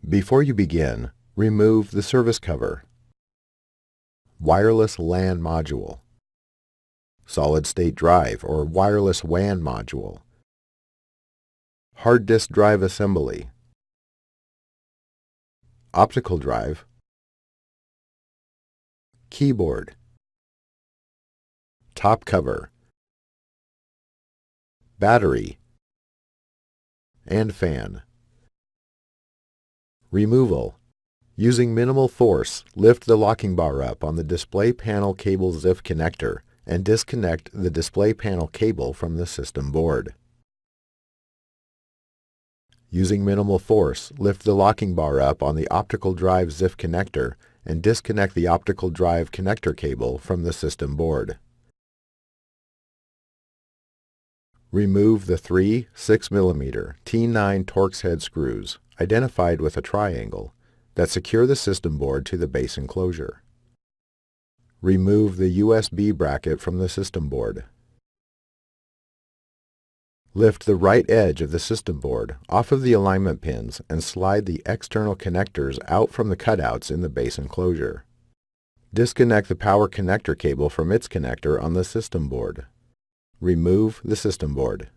Before you begin, remove the service cover, wireless LAN module, solid-state drive or wireless WAN module, hard disk drive assembly, optical drive, keyboard, top cover, battery, and fan. Removal. Using minimal force, lift the locking bar up on the display panel cable ZIF connector and disconnect the display panel cable from the system board. Using minimal force, lift the locking bar up on the optical drive ZIF connector and disconnect the optical drive connector cable from the system board. Remove the three 6mm T9 Torx head screws, identified with a triangle, that secure the system board to the base enclosure. Remove the USB bracket from the system board. Lift the right edge of the system board off of the alignment pins and slide the external connectors out from the cutouts in the base enclosure. Disconnect the power connector cable from its connector on the system board. Remove the system board.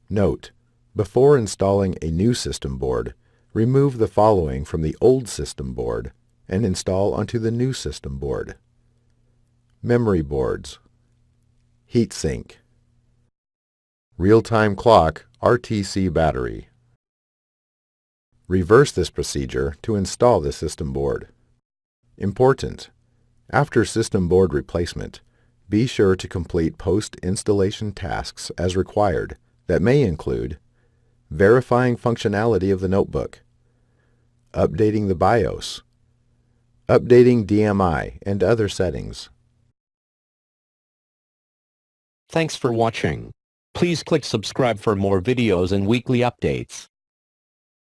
Note: before installing a new system board, remove the following from the old system board and install onto the new system board: memory boards, heatsink, real-time clock RTC battery. Reverse this procedure to install the system board. Important: after system board replacement, be sure to complete post-installation tasks as required that may include verifying functionality of the notebook, updating the BIOS, updating DMI and other settings. Thanks for watching. Please click subscribe for more videos and weekly updates.